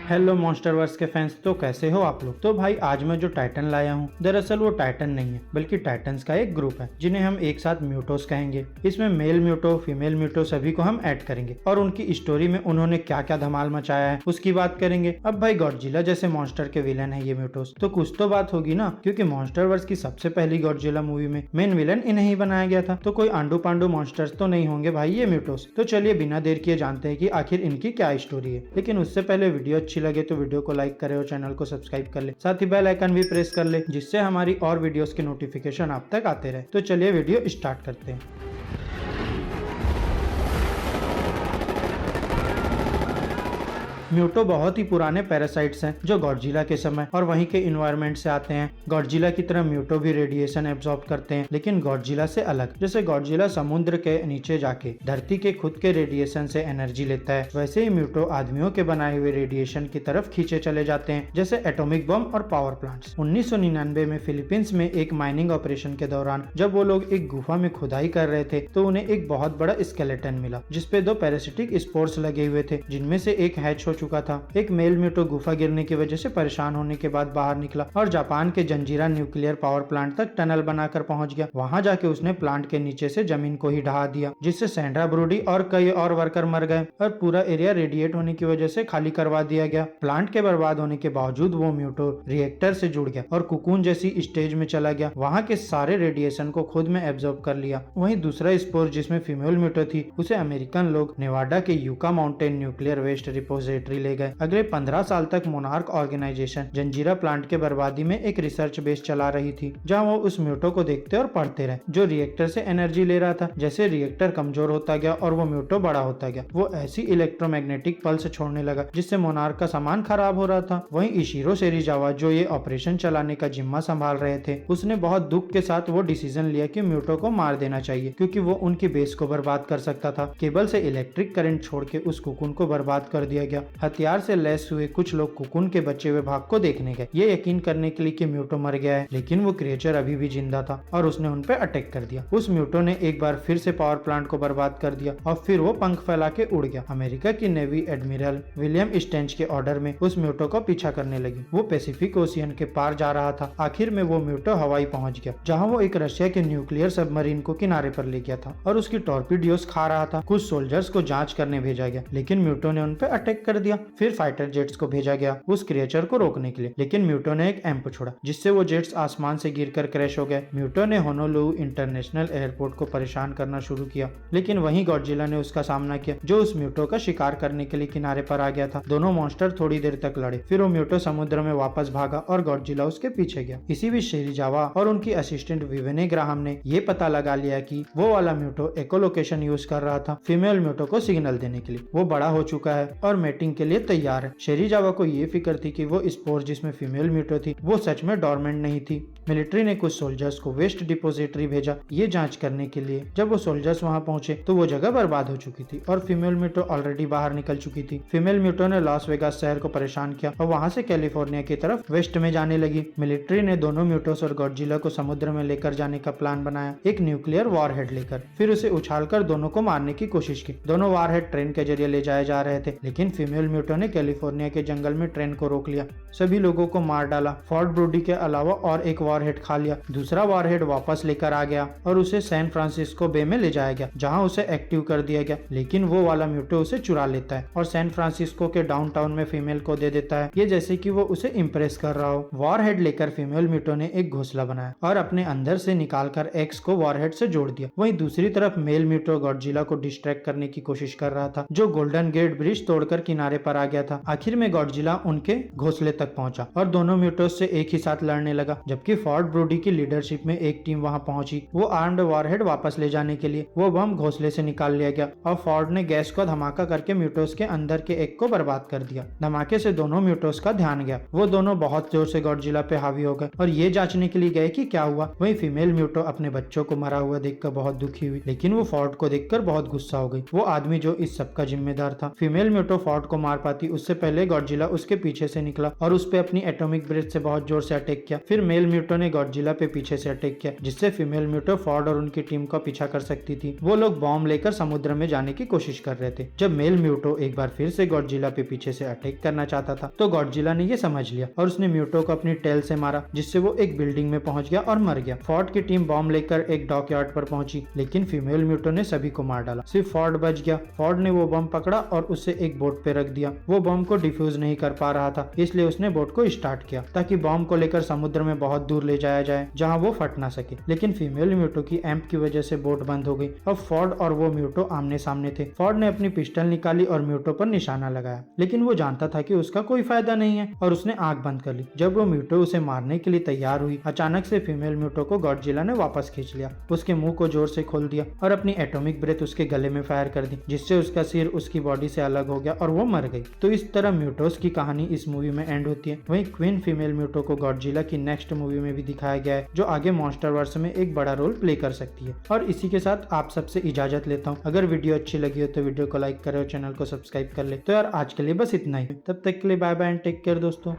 Hello MonsterVerse के fans, तो कैसे हो आप लोग। तो भाई आज मैं जो टाइटन लाया हूँ दरअसल वो टाइटन नहीं है बल्कि टाइटन्स का एक ग्रुप है जिन्हें हम एक साथ म्यूटोस कहेंगे। इसमें मेल म्यूटो, फीमेल म्यूटो सभी को हम ऐड करेंगे और उनकी स्टोरी में उन्होंने क्या क्या धमाल मचाया है उसकी बात करेंगे। अब भाई गॉडजिला जैसे मॉन्स्टर के विलन है ये म्यूटोस, तो कुछ तो बात होगी ना, क्योंकि मॉन्स्टरवर्स की सबसे पहली गॉडजिला मूवी में मेन विलन इन्हें ही बनाया गया था। तो कोई आंडू पांडू मॉन्स्टर्स तो नहीं होंगे भाई ये म्यूटोस। तो चलिए बिना देर किए जानते हैं कि आखिर इनकी क्या स्टोरी है। लेकिन उससे पहले वीडियो अच्छी लगे तो वीडियो को लाइक करे और चैनल को सब्सक्राइब कर ले, साथ ही बेल आइकन भी प्रेस कर ले जिससे हमारी और वीडियोस के नोटिफिकेशन आप तक आते रहे। तो चलिए वीडियो स्टार्ट करते हैं। म्यूटो बहुत ही पुराने पैरासाइट्स हैं जो गॉडजिला के समय और वहीं के इन्वायरमेंट से आते हैं। गॉडजिला की तरह म्यूटो भी रेडिएशन एब्जॉर्ब करते हैं, लेकिन गॉडजिला से अलग। जैसे गॉडजिला समुद्र के नीचे जाके धरती के खुद के रेडिएशन से एनर्जी लेता है, वैसे ही म्यूटो आदमियों के बनाए हुए रेडिएशन की तरफ खींचे चले जाते हैं, जैसे एटॉमिक बम और पावर प्लांट्स। 1999 में फिलीपींस में एक माइनिंग ऑपरेशन के दौरान जब वो लोग एक गुफा में खुदाई कर रहे थे तो उन्हें एक बहुत बड़ा स्केलेटन मिला जिसपे 2 पैरासिटिक स्पोर्स लगे हुए थे, जिनमें से एक हैच हो चुका था। एक मेल म्यूटो गुफा गिरने की वजह से परेशान होने के बाद बाहर निकला और जापान के जंजीरा न्यूक्लियर पावर प्लांट तक टनल बनाकर पहुंच गया। वहां जाके उसने प्लांट के नीचे से जमीन को ही ढहा दिया, जिससे सैंड्रा ब्रोडी और कई और वर्कर मर गए और पूरा एरिया रेडिएट होने की वजह से खाली करवा दिया गया। प्लांट के बर्बाद होने के बावजूद वो म्यूटो रिएक्टर से जुड़ गया और कुकून जैसी स्टेज में चला गया। वहां के सारे रेडिएशन को खुद में एब्जॉर्ब कर लिया। वहीं दूसरा स्पोर जिसमें फीमेल म्यूटो थी उसे अमेरिकन लोग नेवाडा के Yucca Mountain nuclear waste repository ले गए। अगले 15 साल तक मोनार्क ऑर्गेनाइजेशन जंजीरा प्लांट के बर्बादी में एक रिसर्च बेस चला रही थी, जहां वो उस म्यूटो को देखते और पढ़ते रहे जो रिएक्टर से एनर्जी ले रहा था। जैसे रिएक्टर कमजोर होता गया और वो म्यूटो बड़ा होता गया, वो ऐसी इलेक्ट्रोमैग्नेटिक पल्स छोड़ने लगा जिससे मोनार्क का सामान खराब हो रहा था। वहीं इशिरो सेरिजावा जो ये ऑपरेशन चलाने का जिम्मा संभाल रहे थे, उसने बहुत दुख के साथ वो डिसीजन लिया कि म्यूटो को मार देना चाहिए, क्योंकि वो उनकी बेस को बर्बाद कर सकता था। केबल से इलेक्ट्रिक करंट छोड़ के उस कुकुन को बर्बाद कर दिया गया। हथियार से लैस हुए कुछ लोग कुकुन के बचे हुए भाग को देखने गए, ये यकीन करने के लिए कि म्यूटो मर गया है, लेकिन वो क्रिएचर अभी भी जिंदा था और उसने उन पे अटैक कर दिया। उस म्यूटो ने एक बार फिर से पावर प्लांट को बर्बाद कर दिया और फिर वो पंख फैला के उड़ गया। अमेरिका की नेवी एडमिरल विलियम स्टेंच के ऑर्डर में उस म्यूटो को पीछा करने लगी। वो पैसिफिक ओशियन के पार जा रहा था। आखिर में वो म्यूटो हवाई पहुंच गया, जहाँ वो एक रशिया के न्यूक्लियर सबमरीन को किनारे पर ले गया था और उसकी टॉर्पीडोस खा रहा था। कुछ सोल्जर्स को जांच करने भेजा गया, लेकिन म्यूटो ने उन पे अटैक कर दिया। फिर फाइटर जेट्स को भेजा गया उस क्रिएचर को रोकने के लिए, लेकिन म्यूटो ने एक एम्प छोड़ा जिससे वो जेट्स आसमान से गिरकर क्रैश हो गए। म्यूटो ने होनोलुलु इंटरनेशनल एयरपोर्ट को परेशान करना शुरू किया, लेकिन वहीं गॉडजिला ने उसका सामना किया जो उस म्यूटो का शिकार करने के लिए किनारे पर आ गया था। दोनों मॉन्स्टर थोड़ी देर तक लड़े, फिर वो म्यूटो समुद्र में वापस भागा और गॉडजिला उसके पीछे गया। इसी बीच शेरिजावा और उनकी असिस्टेंट विवेने ग्राहम ने ये पता लगा लिया कि वो वाला म्यूटो इकोलोकेशन यूज कर रहा था फीमेल म्यूटो को सिग्नल देने के लिए। वो बड़ा हो चुका है और मेटिंग के लिए तैयार है। शेरिजावा को ये फिक्र थी कि वो स्पोर जिसमें फीमेल म्यूटो थी वो सच में डॉर्मेंट नहीं थी। मिलिट्री ने कुछ सोल्जर्स को वेस्ट डिपोजिटरी भेजा ये जांच करने के लिए। जब वो सोल्जर्स वहां पहुंचे तो वो जगह बर्बाद हो चुकी थी और फीमेल म्यूटो ऑलरेडी बाहर निकल चुकी थी। फीमेल म्यूटो ने लॉस वेगास शहर को परेशान किया और वहां से कैलिफोर्निया की तरफ वेस्ट में जाने लगी। मिलिट्री ने दोनों म्यूटोस और गॉडजिला को समुद्र में लेकर जाने का प्लान बनाया, एक न्यूक्लियर वॉरहेड लेकर। फिर उसे उछालकर दोनों को मारने की कोशिश की। दोनों वॉरहेड ट्रेन के जरिए ले जाए जा रहे थे, लेकिन फीमेल म्यूटो ने कैलिफोर्निया के जंगल में ट्रेन को रोक लिया, सभी लोगों को मार डाला। फोर्ट ब्रूडी के अलावा और एक वॉरहेड खा लिया। दूसरा वॉरहेड वापस लेकर आ गया और उसे सैन फ्रांसिस्को बे में ले जाया गया, जहां उसे एक्टिव कर दिया गया, लेकिन वो वाला म्यूटो उसे चुरा लेता है और सैन फ्रांसिस्को के डाउनटाउन में फीमेल को दे देता है, ये जैसे कि वो उसे इम्प्रेस कर रहा हो। वॉरहेड लेकर फीमेल म्यूटो ने एक घोंसला बनाया और अपने अंदर से निकालकर एक्स को वॉरहेड से जोड़ दिया। वहीं दूसरी तरफ मेल म्यूटो गॉडजिला को डिस्ट्रैक्ट करने की कोशिश कर रहा था, जो गोल्डन गेट ब्रिज तोड़कर किनारे पर आ गया था। आखिर में गॉडजिला उनके घोंसले तक पहुंचा और दोनों म्यूटोस से एक ही साथ लड़ने लगा, जबकि फोर्ट ब्रूडी की लीडरशिप में एक टीम वहां पहुंची। वो आर्म्ड वॉरहेड वापस ले जाने के लिए वो बम घोंसले से निकाल लिया गया और फोर्ड ने गैस को धमाका करके म्यूटोस के अंदर के एक को बर्बाद कर दिया। धमाके से दोनों म्यूटोस का ध्यान गया। वो दोनों बहुत जोर से गॉडजिला पे हावी हो गए और ये जांचने के लिए गए कि क्या हुआ। वहीं फीमेल म्यूटो अपने बच्चों को मरा हुआ देखकर बहुत दुखी हुई, लेकिन वो फोर्ड को देखकर बहुत गुस्सा हो गई, वो आदमी जो इस सब का जिम्मेदार था। फीमेल म्यूटो फोर्ड को मार पाती उससे पहले गॉडजिला उसके पीछे से निकला और उस पे अपनी एटॉमिक ब्रेथ से बहुत जोर से अटैक किया। फिर मेल म्यूटो ने गॉडजिला पे पीछे से अटैक किया, जिससे फीमेल म्यूटो फॉर्ड और उनकी टीम का पीछा कर सकती थी। वो लोग बॉम्ब लेकर समुद्र में जाने की कोशिश कर रहे थे। जब मेल म्यूटो एक बार फिर से गॉडजिला पे पीछे से अटैक करना चाहता था तो गॉडजिला ने ये समझ लिया और उसने म्यूटो को अपनी टेल से मारा, जिससे वो एक बिल्डिंग में पहुंच गया और मर गया। फॉर्ड की टीम बॉम्ब लेकर एक डॉकयार्ड पर पहुंची, लेकिन फीमेल म्यूटो ने सभी को मार डाला। सिर्फ फॉर्ड बच गया। फॉर्ड ने वो बम पकड़ा और उसे एक बोट पे रख दिया। वो बम को डिफ्यूज नहीं कर पा रहा था, इसलिए उसने बोट को स्टार्ट किया ताकि बम को लेकर समुद्र में बहुत दूर ले जाया जाए जहां वो फट ना सके। लेकिन फीमेल म्यूटो की एम्प की वजह से बोट बंद हो गई। अब फॉर्ड और वो म्यूटो आमने सामने थे। फॉर्ड ने अपनी पिस्टल निकाली और म्यूटो पर निशाना लगाया, लेकिन वो जानता था कि उसका कोई फायदा नहीं है और उसने आंख बंद कर ली। जब वो म्यूटो उसे मारने के लिए तैयार हुई, अचानक से फीमेल म्यूटो को गॉडजिला ने वापस खींच लिया, उसके मुंह को जोर से खोल दिया और अपनी एटॉमिक ब्रेथ उसके गले में फायर कर दी, जिससे उसका सिर उसकी बॉडी से अलग हो गया और वो मर गई। तो इस तरह म्यूटोस की कहानी इस मूवी में एंड होती है। वहीं क्वीन फीमेल म्यूटो को गॉडजिला की नेक्स्ट मूवी में भी दिखाया गया है, जो आगे मॉन्स्टरवर्स में एक बड़ा रोल प्ले कर सकती है। और इसी के साथ आप सबसे इजाजत लेता हूँ। अगर वीडियो अच्छी लगी हो तो वीडियो को लाइक करें और चैनल को सब्सक्राइब कर ले। तो यार आज के लिए बस इतना ही। तब तक के लिए bye bye and take care दोस्तों।